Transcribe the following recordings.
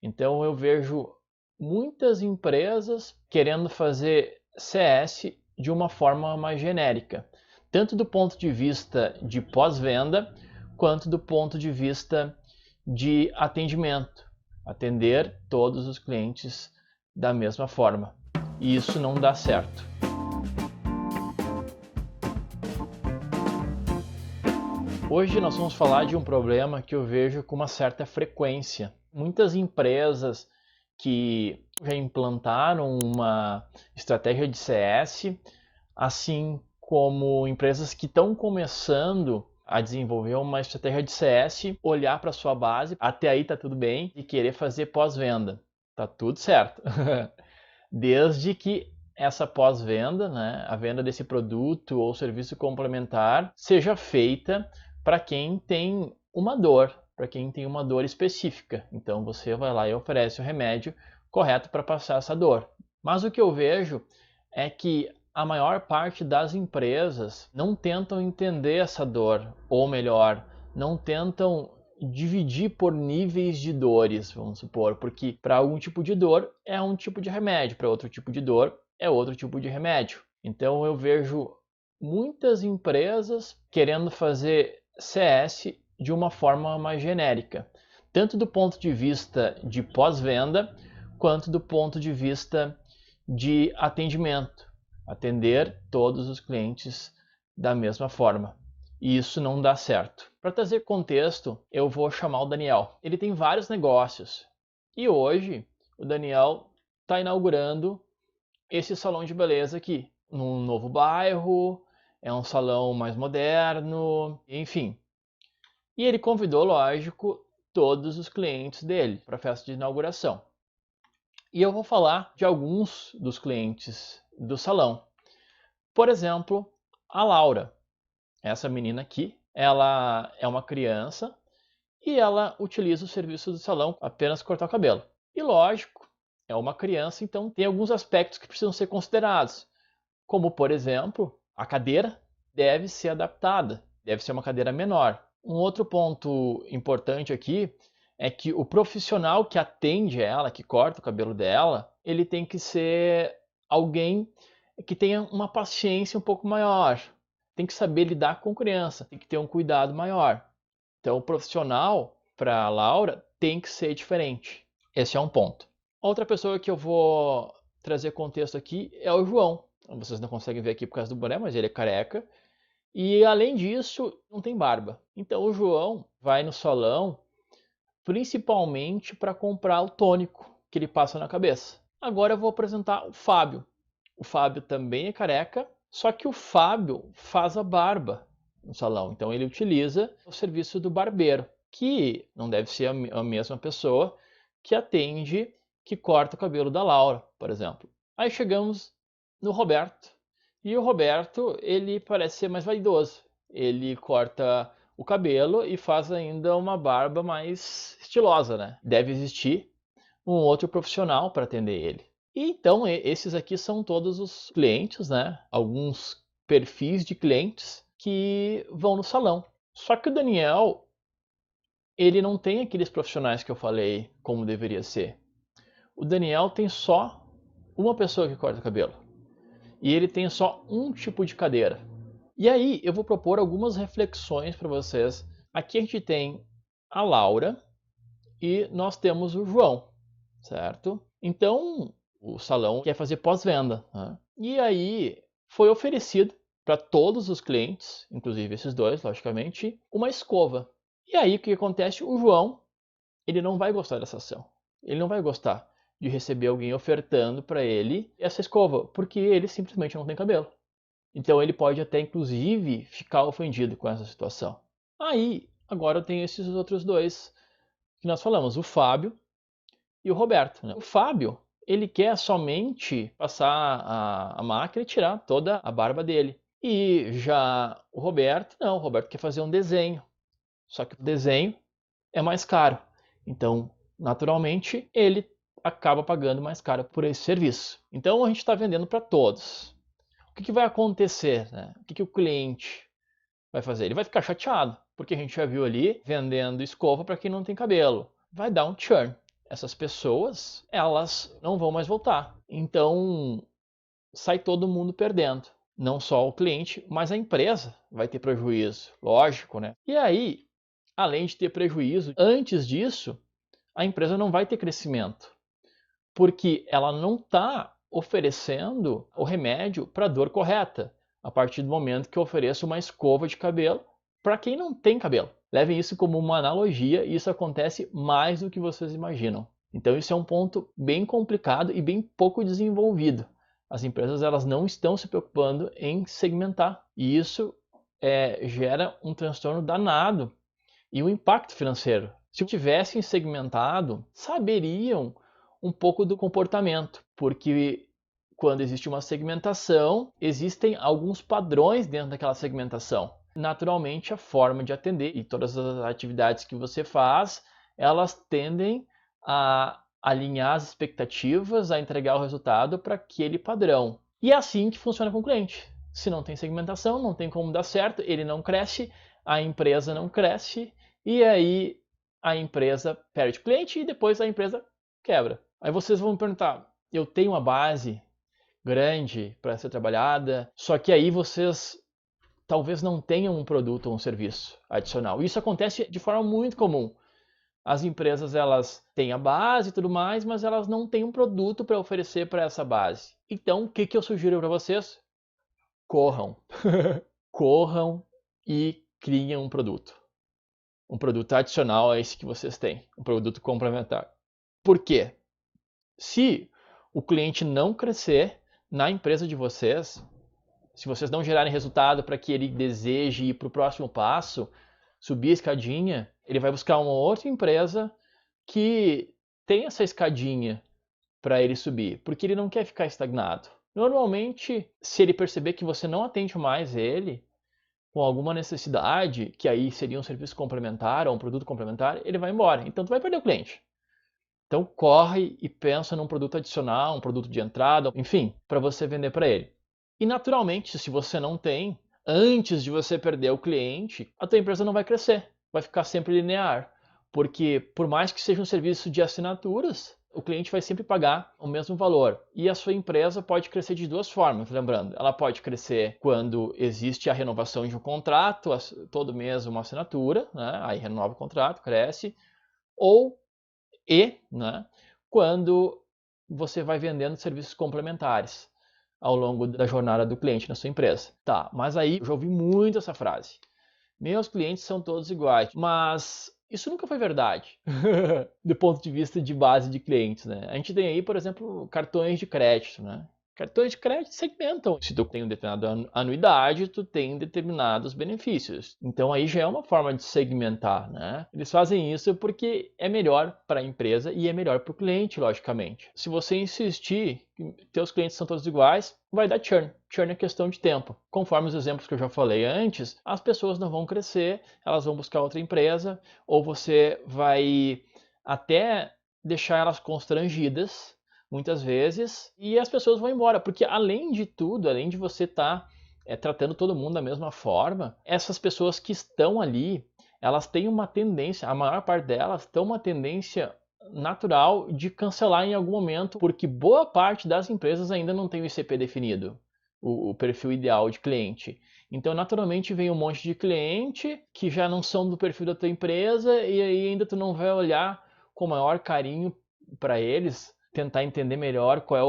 Então eu vejo muitas empresas querendo fazer CS de uma forma mais genérica, tanto do ponto de vista de pós-venda, quanto do ponto de vista de atendimento, atender todos os clientes da mesma forma. E isso não dá certo. Hoje nós vamos falar de um problema que eu vejo com uma certa frequência. Muitas empresas que já implantaram uma estratégia de CS, assim como empresas que estão começando a desenvolver uma estratégia de CS, olhar para sua base, até aí tá tudo bem, e querer fazer pós-venda. Tá tudo certo. Desde que essa pós-venda, né, a venda desse produto ou serviço complementar, seja feita para quem tem uma dor, para quem tem uma dor específica. Então você vai lá e oferece o remédio correto para passar essa dor. Mas o que eu vejo é que a maior parte das empresas não tentam entender essa dor, ou melhor, não tentam dividir por níveis de dores, vamos supor, porque para algum tipo de dor é um tipo de remédio, para outro tipo de dor é outro tipo de remédio. Então eu vejo muitas empresas querendo fazer CS de uma forma mais genérica, tanto do ponto de vista de pós-venda, quanto do ponto de vista de atendimento, atender todos os clientes da mesma forma. E isso não dá certo. Para trazer contexto, eu vou chamar o Daniel. Ele tem vários negócios e hoje o Daniel está inaugurando esse salão de beleza aqui, num novo bairro, é um salão mais moderno, enfim. E ele convidou, lógico, todos os clientes dele para a festa de inauguração. E eu vou falar de alguns dos clientes do salão. Por exemplo, a Laura. Essa menina aqui, ela é uma criança e ela utiliza o serviço do salão apenas cortar o cabelo. E lógico, é uma criança, então tem alguns aspectos que precisam ser considerados, como por exemplo, a cadeira deve ser adaptada, deve ser uma cadeira menor. Um outro ponto importante aqui é que o profissional que atende ela, que corta o cabelo dela, ele tem que ser alguém que tenha uma paciência um pouco maior, tem que saber lidar com criança, tem que ter um cuidado maior. Então, o profissional, para a Laura, tem que ser diferente. Esse é um ponto. Outra pessoa que eu vou trazer contexto aqui é o João. Vocês não conseguem ver aqui por causa do boné, mas ele é careca. E, além disso, não tem barba. Então, o João vai no salão principalmente para comprar o tônico que ele passa na cabeça. Agora eu vou apresentar o Fábio. O Fábio também é careca, só que o Fábio faz a barba no salão. Então ele utiliza o serviço do barbeiro, que não deve ser a mesma pessoa que atende, que corta o cabelo da Laura, por exemplo. Aí chegamos no Roberto. E o Roberto, ele parece ser mais vaidoso. Ele corta o cabelo e faz ainda uma barba mais estilosa, né? Deve existir um outro profissional para atender ele. E então esses aqui são todos os clientes, né? Alguns perfis de clientes que vão no salão. Só que o Daniel, ele não tem aqueles profissionais que eu falei como deveria ser. O Daniel tem só uma pessoa que corta o cabelo. E ele tem só um tipo de cadeira. E aí eu vou propor algumas reflexões para vocês. Aqui a gente tem a Laura e nós temos o João, certo? Então o salão quer fazer pós-venda, né? E aí foi oferecido para todos os clientes, inclusive esses dois, logicamente, uma escova. E aí o que acontece? O João, ele não vai gostar dessa ação. Ele não vai gostar de receber alguém ofertando para ele essa escova, porque ele simplesmente não tem cabelo. Então ele pode até, inclusive, ficar ofendido com essa situação. Aí, agora eu tenho esses outros dois que nós falamos, o Fábio e o Roberto, né? O Fábio, ele quer somente passar a máquina e tirar toda a barba dele. E já o Roberto, não, o Roberto quer fazer um desenho. Só que o desenho é mais caro. Então, naturalmente, ele acaba pagando mais caro por esse serviço. Então, a gente está vendendo para todos. O que vai acontecer, né? O que o cliente vai fazer? Ele vai ficar chateado, porque a gente já viu ali vendendo escova para quem não tem cabelo. Vai dar um churn. essas pessoas, elas não vão mais voltar. Então, sai todo mundo perdendo. Não só o cliente, mas a empresa vai ter prejuízo, lógico, né? E aí, além de ter prejuízo, antes disso, a empresa não vai ter crescimento, porque ela não está oferecendo o remédio para a dor correta, a partir do momento que eu ofereço uma escova de cabelo para quem não tem cabelo. Levem isso como uma analogia, e isso acontece mais do que vocês imaginam. Então isso é um ponto bem complicado e bem pouco desenvolvido. As empresas elas não estão se preocupando em segmentar, e isso gera um transtorno danado e um impacto financeiro. Se tivessem segmentado, saberiam um pouco do comportamento, porque quando existe uma segmentação, existem alguns padrões dentro daquela segmentação. Naturalmente, a forma de atender e todas as atividades que você faz, elas tendem a alinhar as expectativas, a entregar o resultado para aquele padrão. E é assim que funciona com o cliente. Se não tem segmentação, não tem como dar certo, ele não cresce, a empresa não cresce, e aí a empresa perde o cliente e depois a empresa quebra. Aí vocês vão me perguntar, eu tenho uma base grande para ser trabalhada, só que aí vocês talvez não tenham um produto ou um serviço adicional. Isso acontece de forma muito comum. As empresas elas têm a base e tudo mais, mas elas não têm um produto para oferecer para essa base. Então, o que eu sugiro para vocês? Corram. Corram e criem um produto. Um produto adicional a esse que vocês têm. Um produto complementar. Por quê? Se o cliente não crescer na empresa de vocês, se vocês não gerarem resultado para que ele deseje ir para o próximo passo, subir a escadinha, ele vai buscar uma outra empresa que tem essa escadinha para ele subir, porque ele não quer ficar estagnado. Normalmente, se ele perceber que você não atende mais ele, com alguma necessidade, que aí seria um serviço complementar ou um produto complementar, ele vai embora. Então, tu vai perder o cliente. Então, corre e pensa num produto adicional, um produto de entrada, enfim, para você vender para ele. E, naturalmente, se você não tem, antes de você perder o cliente, a tua empresa não vai crescer, vai ficar sempre linear. Porque, por mais que seja um serviço de assinaturas, o cliente vai sempre pagar o mesmo valor. E a sua empresa pode crescer de duas formas, lembrando. Ela pode crescer quando existe a renovação de um contrato, todo mês uma assinatura, né? Aí renova o contrato, cresce. Né, quando você vai vendendo serviços complementares ao longo da jornada do cliente na sua empresa. Tá, mas aí eu já ouvi muito essa frase. Meus clientes são todos iguais, mas isso nunca foi verdade, do ponto de vista de base de clientes, né? A gente tem aí, por exemplo, cartões de crédito, né? Cartões de crédito segmentam. Se tu tem uma determinada anuidade, tu tem determinados benefícios. Então aí já é uma forma de segmentar, né? Eles fazem isso porque é melhor para a empresa e é melhor para o cliente, logicamente. Se você insistir que teus clientes são todos iguais, vai dar churn. Churn é questão de tempo. Conforme os exemplos que eu já falei antes, as pessoas não vão crescer, elas vão buscar outra empresa, ou você vai até deixar elas constrangidas, muitas vezes, e as pessoas vão embora, porque além de tudo, além de você estar tratando todo mundo da mesma forma, essas pessoas que estão ali, elas têm uma tendência, a maior parte delas tem uma tendência natural de cancelar em algum momento, porque boa parte das empresas ainda não tem o ICP definido, o perfil ideal de cliente. Então, naturalmente, vem um monte de cliente que já não são do perfil da tua empresa e aí ainda tu não vai olhar com maior carinho para eles, tentar entender melhor qual é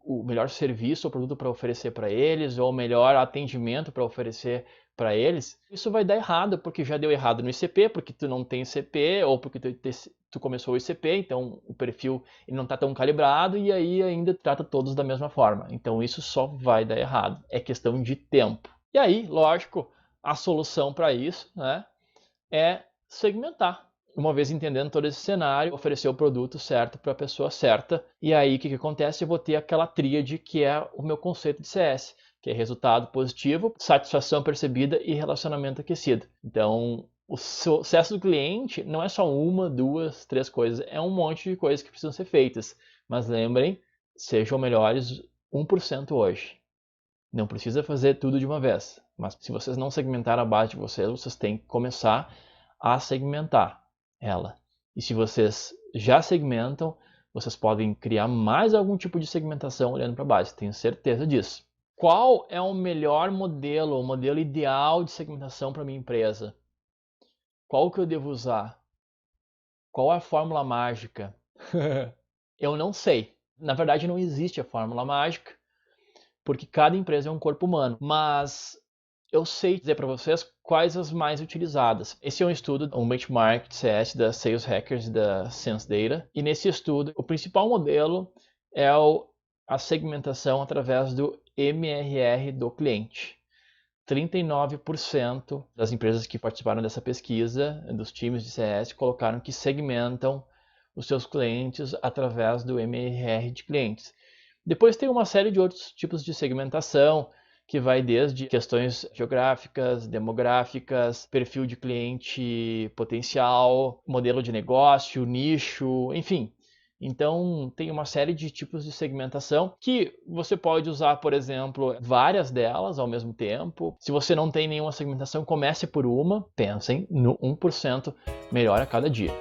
o melhor serviço ou produto para oferecer para eles, ou o melhor atendimento para oferecer para eles. Isso vai dar errado, porque já deu errado no ICP, porque tu não tem ICP, ou porque tu começou o ICP, então o perfil ele não está tão calibrado, e aí ainda trata todos da mesma forma. Então isso só vai dar errado, é questão de tempo. E aí, lógico, a solução para isso, né, é segmentar. Uma vez entendendo todo esse cenário, oferecer o produto certo para a pessoa certa. E aí o que acontece? Eu vou ter aquela tríade que é o meu conceito de CS, que é resultado positivo, satisfação percebida e relacionamento aquecido. Então, o sucesso do cliente não é só uma, duas, três coisas, é um monte de coisas que precisam ser feitas. Mas lembrem, sejam melhores 1% hoje. Não precisa fazer tudo de uma vez, mas se vocês não segmentaram a base de vocês, vocês têm que começar a segmentar ela. E se vocês já segmentam, vocês podem criar mais algum tipo de segmentação olhando para baixo, tenho certeza disso. Qual é o melhor modelo, o modelo ideal de segmentação para minha empresa? Qual que eu devo usar? Qual é a fórmula mágica? Eu não sei. Na verdade, não existe a fórmula mágica, porque cada empresa é um corpo humano. Mas eu sei dizer para vocês quais as mais utilizadas. Esse é um estudo, um benchmark de CS da Sales Hackers e da Sense Data. E nesse estudo, o principal modelo é a segmentação através do MRR do cliente. 39% das empresas que participaram dessa pesquisa, dos times de CS, colocaram que segmentam os seus clientes através do MRR de clientes. Depois tem uma série de outros tipos de segmentação, que vai desde questões geográficas, demográficas, perfil de cliente potencial, modelo de negócio, nicho, enfim. Então, tem uma série de tipos de segmentação que você pode usar, por exemplo, várias delas ao mesmo tempo. Se você não tem nenhuma segmentação, comece por uma, pensem no 1% melhor a cada dia.